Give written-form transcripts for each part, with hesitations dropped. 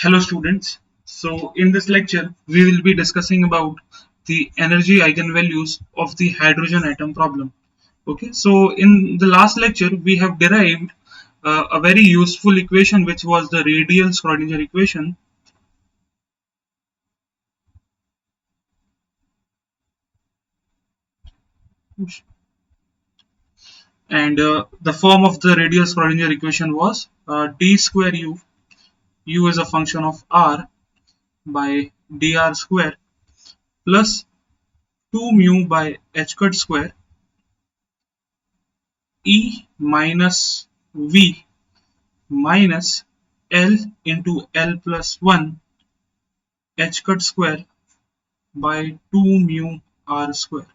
Hello students. So in this lecture we will be discussing about the energy eigenvalues of the hydrogen atom problem. Okay, so in the last lecture we have derived a very useful equation which was the radial Schrodinger equation, and the form of the radial Schrodinger equation was d square u is a function of r by dr square plus 2 mu by h cut square e minus v minus L into L plus 1 h cut square by 2 mu r square,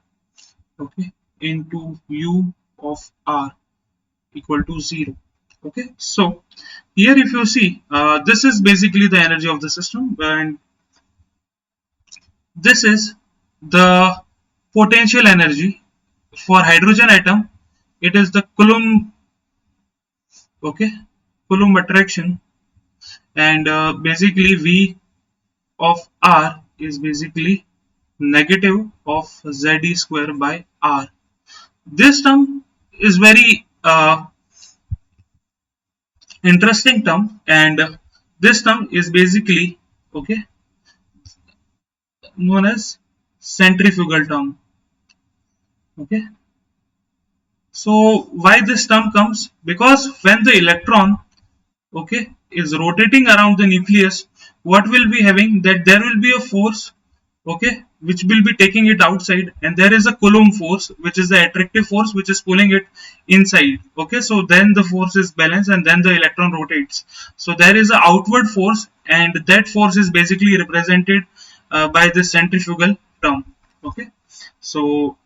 okay, into u of r equal to 0. Okay, so here if you see, this is basically the energy of the system, and this is the potential energy for hydrogen atom. It is the Coulomb, okay, Coulomb attraction, and basically v of r is basically negative of z square by r. This term is very interesting term, and this term is basically, okay, known as centrifugal term. Okay, so why this term comes? Because when the electron, okay, is rotating around the nucleus, what will be having, that there will be a force, okay, which will be taking it outside, and there is a Coulomb force which is the attractive force which is pulling it inside. Okay, so then the force is balanced and then the electron rotates, so there is an outward force, and that force is basically represented by the centrifugal term. Okay, so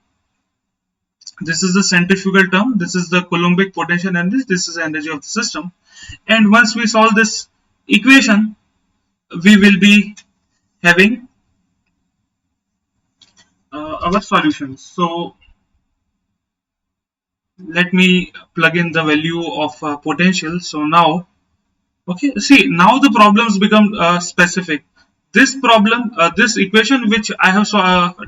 this is the centrifugal term, this is the Coulombic potential energy, this is the energy of the system. And once we solve this equation, we will be having our solutions. So let me plug in the value of potential. So now, okay, see, now the problems become specific. This problem, this equation which I have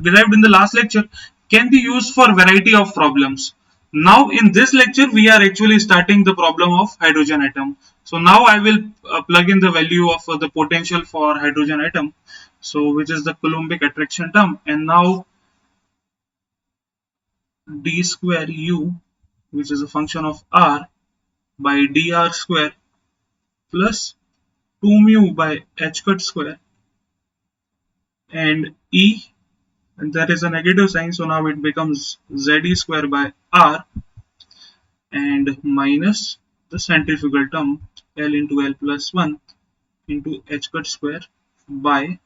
derived in the last lecture, can be used for variety of problems. Now in this lecture we are actually starting the problem of hydrogen atom. So now I will plug in the value of the potential for hydrogen atom, so which is the Coulombic attraction term, and now d square u, which is a function of r, by dr square plus 2 mu by h cut square, and e, and there is a negative sign, so now it becomes z square by r, and minus the centrifugal term L into L plus 1 into h cut square by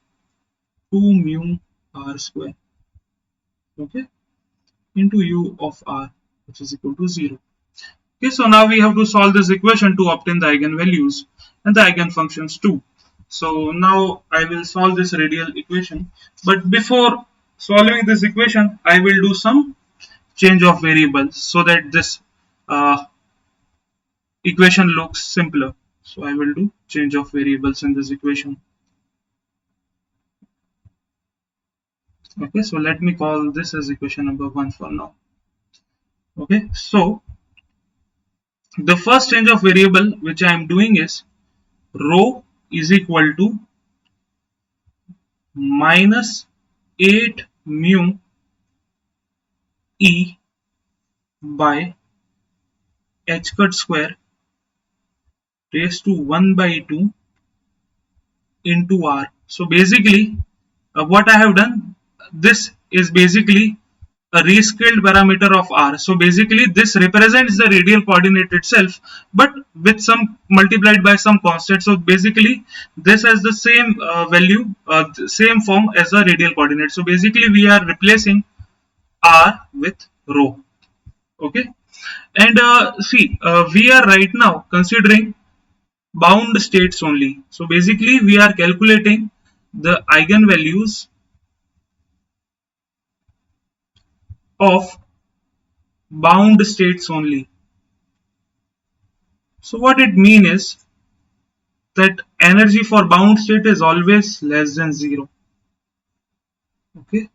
2 mu r square, okay, into u of r, which is equal to 0. Okay, so now we have to solve this equation to obtain the eigenvalues and the eigenfunctions too. So now I will solve this radial equation, but before solving this equation I will do some change of variables so that this uh, equation looks simpler. So I will do change of variables in this equation. Okay, so let me call this as equation number 1 for now. Okay, so the first change of variable which I am doing is rho is equal to minus 8 mu e by h cut square raised to 1 by 2 into r. So basically what I have done, this is basically a rescaled parameter of r. So basically this represents the radial coordinate itself, but with some multiplied by some constant. So basically this has the same value, same form as the radial coordinate. So basically we are replacing r with rho. Okay, and see, we are right now considering bound states only. So basically we are calculating the eigenvalues of bound states only. So what it means is, that energy for bound state is always less than 0. Okay,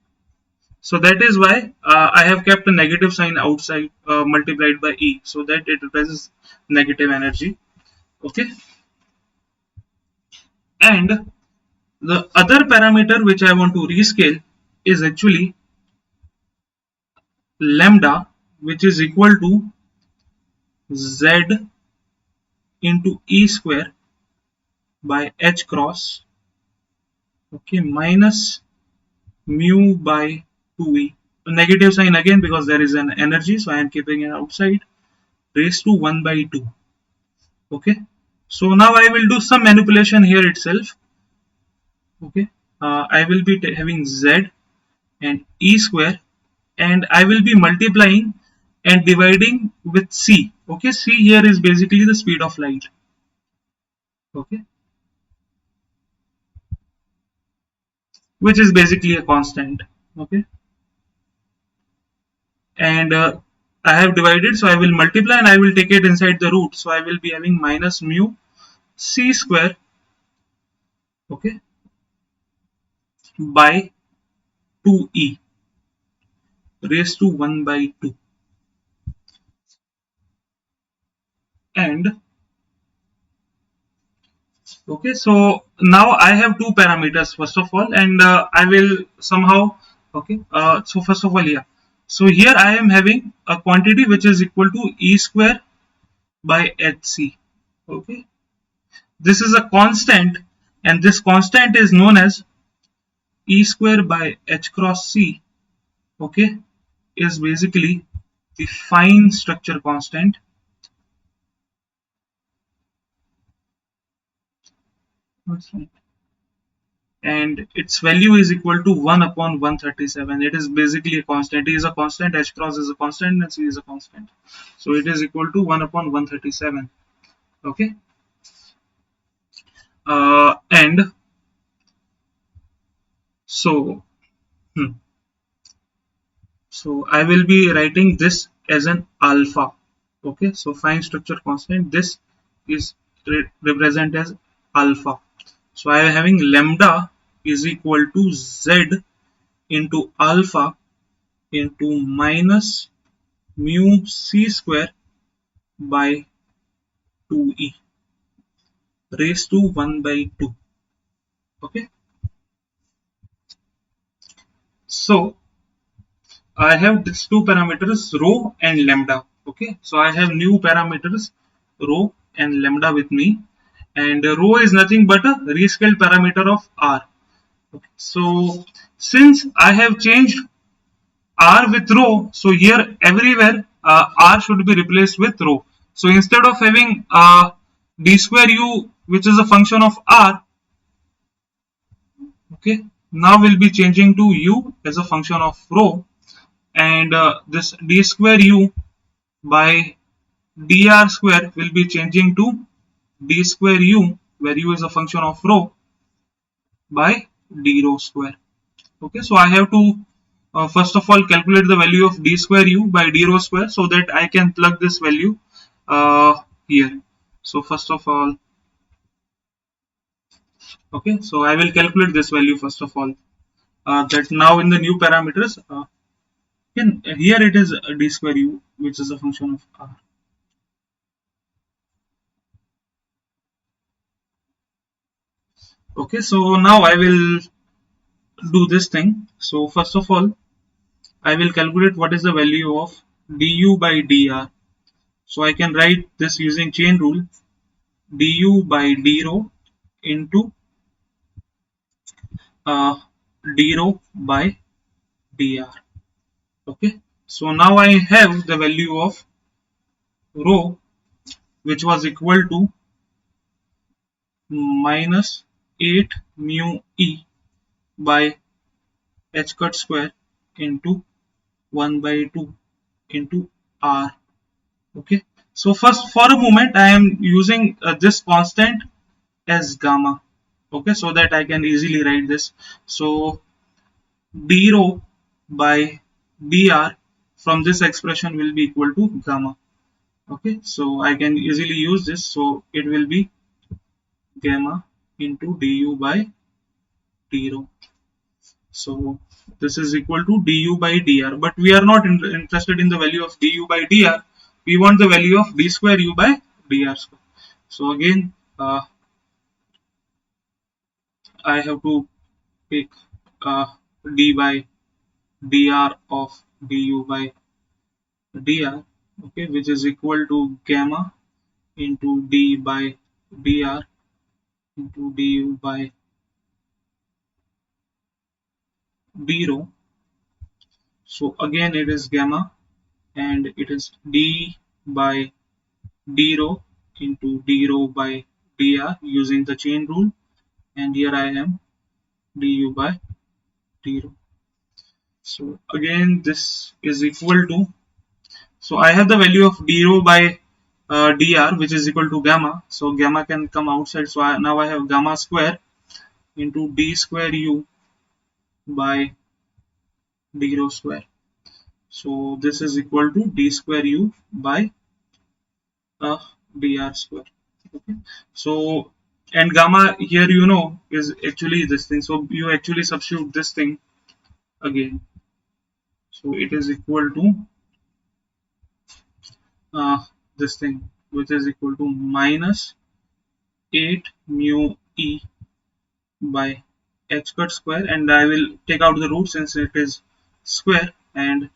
so that is why I have kept a negative sign outside multiplied by E, so that it represents negative energy. Okay, and the other parameter which I want to rescale is actually lambda, which is equal to Z into E square by H cross, okay, minus mu by 2E. A negative sign again because there is an energy, so I am keeping it outside, raised to 1 by 2. Okay, so now I will do some manipulation here itself. Okay, I will be having Z and E square, and I will be multiplying and dividing with C. Okay, C here is basically the speed of light. Okay, which is basically a constant. Okay, and I have divided, so I will multiply and I will take it inside the root, so I will be having minus mu C square, okay, by 2E raised to 1 by 2. And okay, so now I have two parameters first of all, and I will somehow, okay, so first of all, yeah, so here I am having a quantity which is equal to E square by Hc. Okay, this is a constant, and this constant is known as E square by H cross C. Okay, is basically the fine structure constant. And its value is equal to 1 upon 137. It is basically a constant. T is a constant, H cross is a constant, and C is a constant. So it is equal to 1 upon 137. Okay, and so hmm, so I will be writing this as an alpha. Okay, so fine structure constant, this is represent as alpha. So I am having lambda is equal to Z into alpha into minus mu C square by 2E raised to 1 by 2. Okay, so I have these two parameters rho and lambda. Okay, so I have new parameters rho and lambda with me, and rho is nothing but a rescaled parameter of R. Okay, so since I have changed R with rho, so here everywhere R should be replaced with rho. So instead of having d square u, which is a function of R, okay, now we'll be changing to u as a function of rho, and this d square u by dr square will be changing to d square u, where u is a function of rho, by d rho square. Okay, so I have to first of all calculate the value of d square u by d rho square so that I can plug this value here. So first of all, okay, so I will calculate this value first of all, that now in the new parameters, here it is d square u, which is a function of r. Okay, so now I will do this thing. So first of all, I will calculate what is the value of du by dr. So I can write this using chain rule, du by d rho into uh, d rho by dr. Okay, so now I have the value of rho, which was equal to minus 8 mu e by h cut square into 1 by 2 into r. Okay, so first for a moment I am using this constant as gamma. Okay, so that I can easily write this. So d rho by dr from this expression will be equal to gamma. Okay, so I can easily use this, so it will be gamma into du by d rho. So this is equal to du by dr, but we are not interested in the value of du by dr. We want the value of d square u by dr square. So again, I have to take d by dr of du by dr, okay, which is equal to gamma into d by dr into du by d rho. So again it is gamma and it is d by d rho into d rho by dr using the chain rule, and here I am du by d rho. So again this is equal to, so I have the value of d rho by dr, which is equal to gamma. So gamma can come outside, so now I have gamma square into d square u by d rho square. So this is equal to d square u by dr square. Okay. So and gamma here is actually this thing. So you actually substitute this thing again. So it is equal to this thing, which is equal to minus 8 mu e by h cut square, and I will take out the root since it is square, and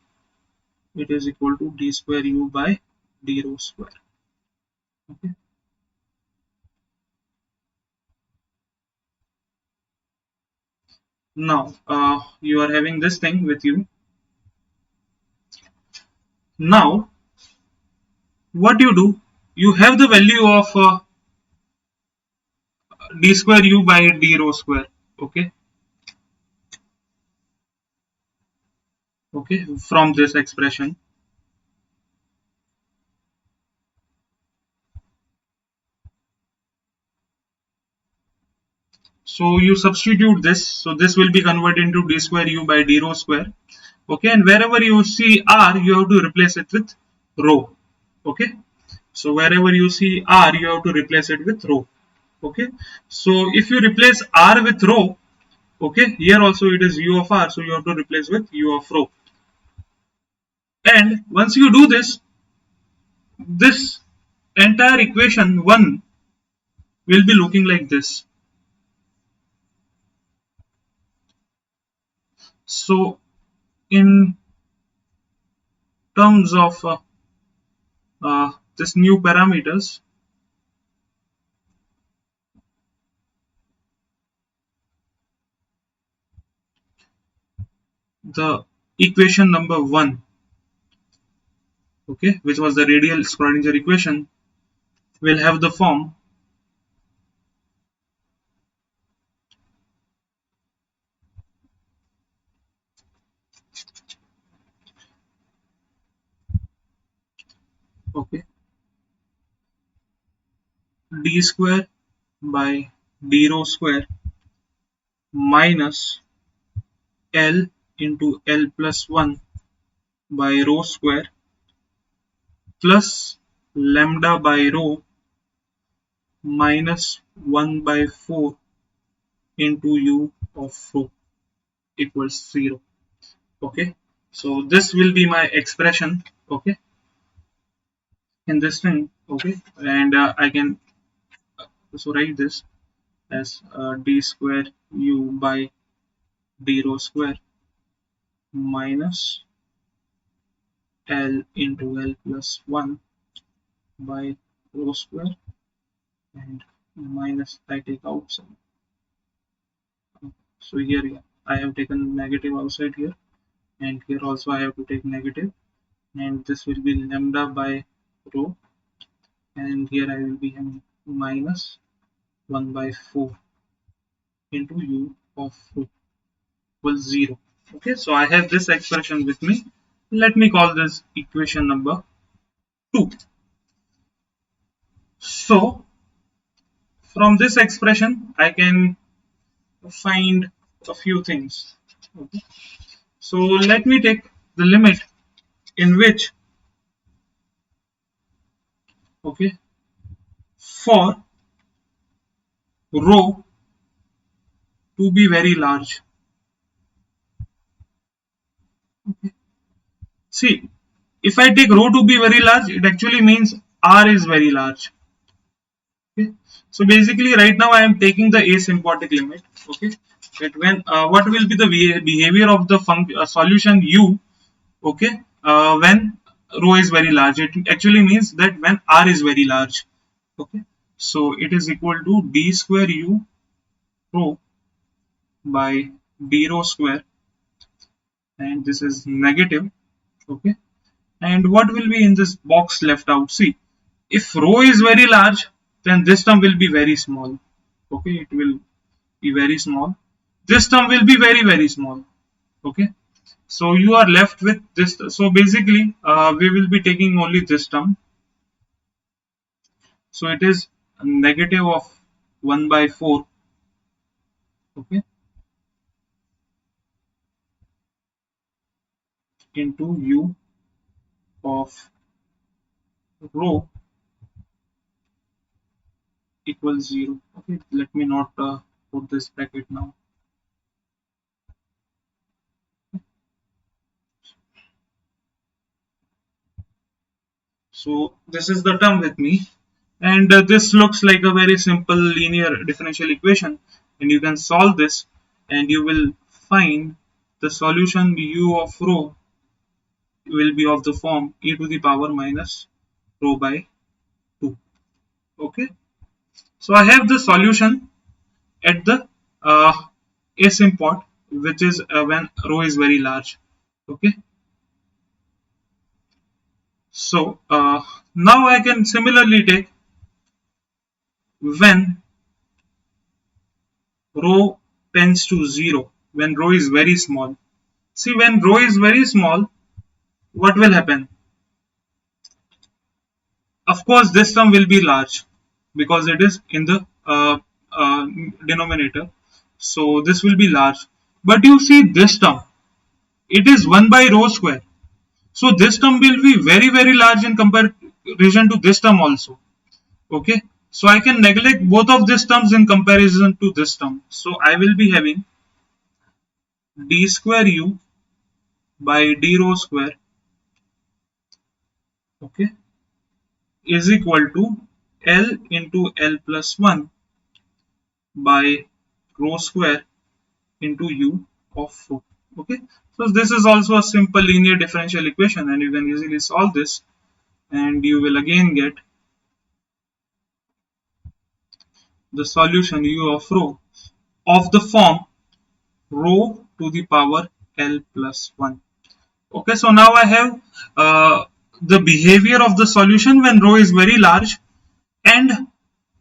it is equal to d square u by d rho square. Okay. Now you are having this thing with you. Now what you do, you have the value of d square u by d rho square. Okay. Okay, from this expression. So you substitute this, so this will be converted into d square u by d rho square. Okay, and wherever you see r, you have to replace it with rho. Okay, so wherever you see r, you have to replace it with rho. Okay, so if you replace r with rho, okay, here also it is u of r, so you have to replace with u of rho. And once you do this, this entire equation 1 will be looking like this. So in terms of this new parameters, the equation number 1, okay, which was the radial Schrodinger equation, will have the form okay, d square by d rho square minus L into L plus 1 by rho square plus lambda by rho minus 1 by 4 into u of rho equals 0. Okay, so this will be my expression, okay, in this thing. Okay, and I can so write this as d square u by d rho square minus L into L plus 1 by rho square, and minus I take outside. So here yeah, I have taken negative outside here, and here also I have to take negative, and this will be lambda by rho, and here I will be having minus 1 by 4 into u of rho equals 0. Okay, so I have this expression with me. Let me call this equation number 2. So from this expression I can find a few things. Okay. So let me take the limit in which, okay, for rho to be very large. See, if I take rho to be very large, it actually means R is very large. Okay. So basically, right now I am taking the asymptotic limit. Okay, that when what will be the behavior of the solution U? Okay, when rho is very large, it actually means that when R is very large. Okay, so it is equal to d square U rho by d rho square, and this is negative. Okay, and what will be in this box left out? See, if rho is very large, then this term will be very small. Okay, it will be very small. This term will be very small. Okay, so you are left with this. So basically, we will be taking only this term. So it is a negative of 1 by 4. Okay, into u of rho equals 0. Okay, let me not put this bracket now. So this is the term with me, and this looks like a very simple linear differential equation, and you can solve this and you will find the solution u of rho will be of the form e to the power minus rho by 2. Okay, so I have the solution at the asymptote, which is when rho is very large. Okay, so now I can similarly take when rho tends to 0, when rho is very small. See, when rho is very small, what will happen? Of course, this term will be large because it is in the uh, denominator. So this will be large. But you see this term, it is 1 by rho square. So this term will be very large in comparison to this term also. Okay. So I can neglect both of these terms in comparison to this term. So I will be having d square u by d rho square, okay, is equal to L into L plus 1 by rho square into u of rho. Okay, so this is also a simple linear differential equation, and you can easily solve this, and you will again get the solution u of rho of the form rho to the power L plus 1. Okay, so now I have the behavior of the solution when rho is very large, and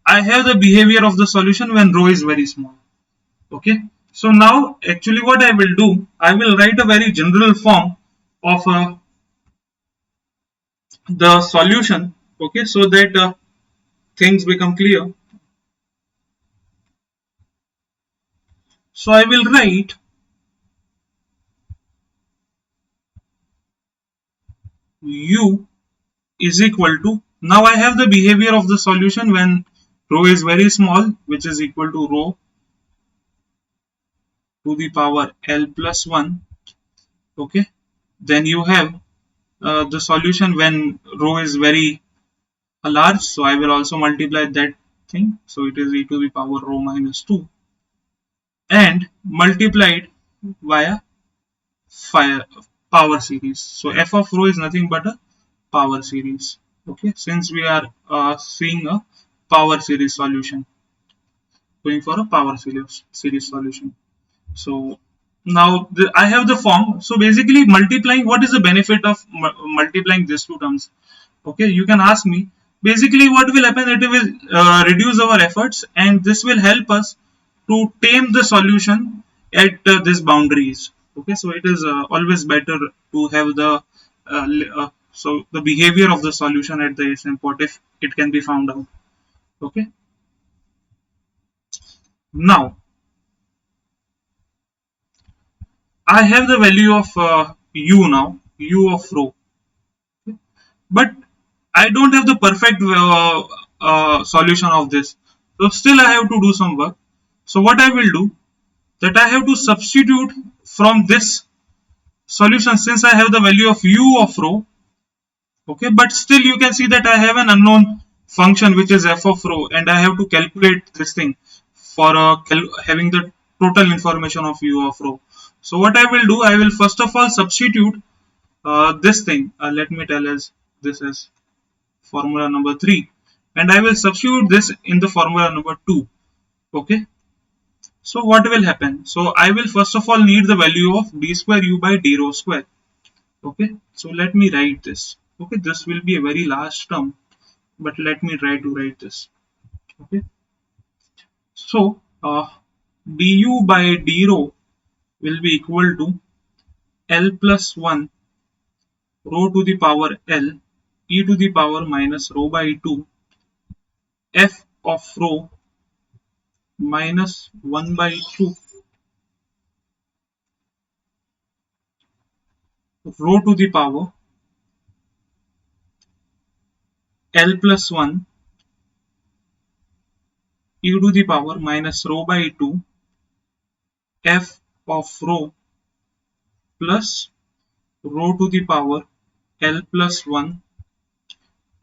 I have the behavior of the solution when rho is very small. Okay, so now actually what I will do, I will write a very general form of the solution. Okay, so that things become clear. So I will write u is equal to, now I have the behavior of the solution when rho is very small, which is equal to rho to the power L plus 1. Okay, then you have the solution when rho is very large, so I will also multiply that thing, so it is e to the power rho minus 2 and multiplied via fire, power series. So f of rho is nothing but a power series. Okay, since we are seeing a power series solution, going for a power series solution. So now I have the form. So basically multiplying, what is the benefit of multiplying these two terms? Okay, you can ask me. Basically what will happen, it will reduce our efforts, and this will help us to tame the solution at these boundaries. Okay, so it is always better to have the so the behavior of the solution at the asymptote if it can be found out. Okay, now I have the value of u now, u of rho, but I don't have the perfect solution of this. So still I have to do some work. So what I will do, that I have to substitute from this solution, since I have the value of u of rho. Okay, but still you can see that I have an unknown function which is f of rho, and I have to calculate this thing for having the total information of u of rho. So what I will do, I will first of all substitute this thing. Let me tell as this is formula number 3, and I will substitute this in the formula number 2. Okay, so what will happen? So I will first of all need the value of d square u by d rho square. Okay, so let me write this. Okay, this will be a very large term, but let me try to write this. Okay, so du by d rho will be equal to l plus 1 rho to the power l e to the power minus rho by 2 f of rho minus 1 by 2 rho to the power l plus 1 e to the power minus rho by 2 f of rho plus rho to the power l plus 1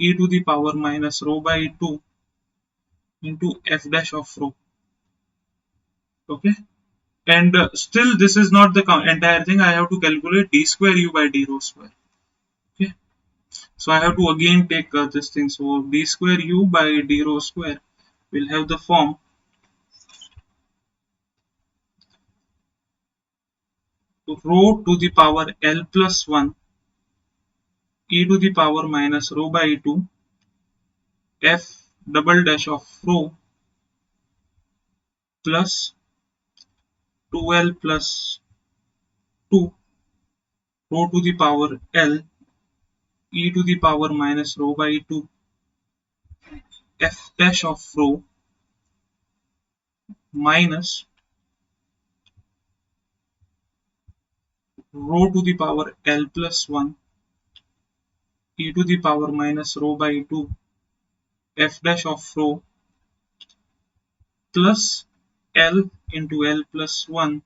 e to the power minus rho by 2 into f dash of rho. Okay, and still this is not the entire thing. I have to calculate d square u by d rho square. Okay, so I have to again take this thing. So d square u by d rho square will have the form rho to the power l plus 1 e to the power minus rho by 2 f double dash of rho plus 2l plus 2 rho to the power l e to the power minus rho by 2 f dash of rho minus rho to the power l plus 1 e to the power minus rho by 2 f dash of rho plus l into l plus 1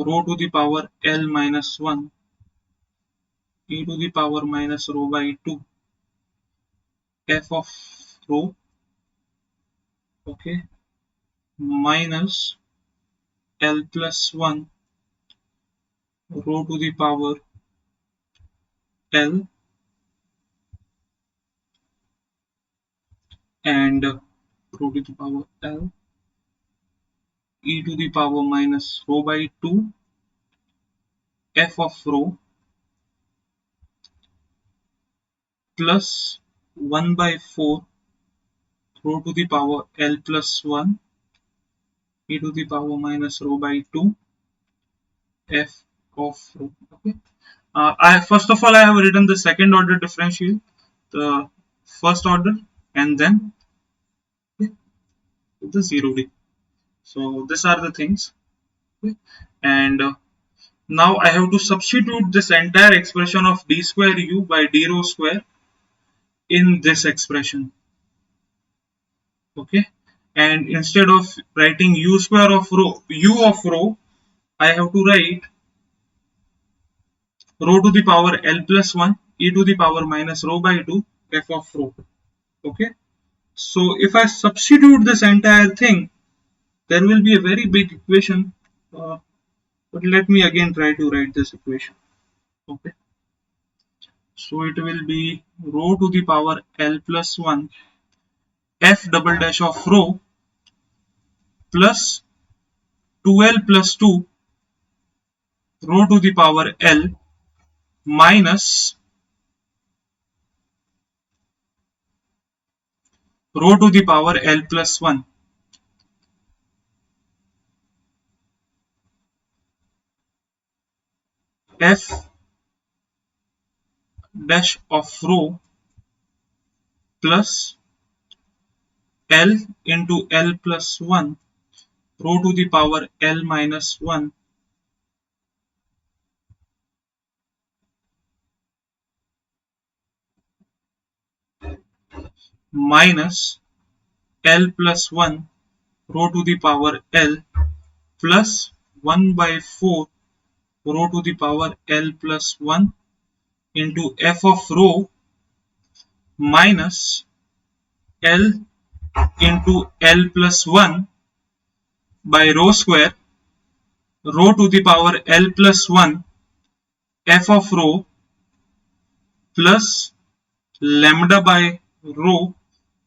rho to the power l minus 1 e to the power minus rho by 2 f of rho, okay, minus l plus 1 rho to the power l and rho to the power l e to the power minus rho by 2 f of rho plus 1 by 4 rho to the power l plus 1 e to the power minus rho by 2 f of rho. Okay, I first of all I have written the second order differential, the first order, and then, okay, the 0d. So these are the things. Okay, and now I have to substitute this entire expression of d square u by d rho square in this expression. Okay, and instead of writing u square of rho, u of rho, I have to write rho to the power l plus 1 e to the power minus rho by 2 f of rho. Okay, so if I substitute this entire thing, there will be a very big equation, but let me again try to write this equation. Okay, so it will be rho to the power l plus 1 f double dash of rho plus 2l plus 2 rho to the power l minus rho to the power l plus 1 f dash of rho plus l into l plus 1 rho to the power l minus 1 minus L plus 1 rho to the power L plus 1 by 4 rho to the power L plus 1 into f of rho minus L into L plus 1 by rho square rho to the power L plus 1 f of rho plus lambda by rho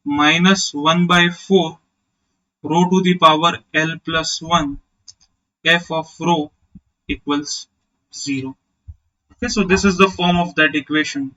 minus 1 by 4 rho to the power L plus 1 f of rho equals 0. Okay, so this is the form of that equation.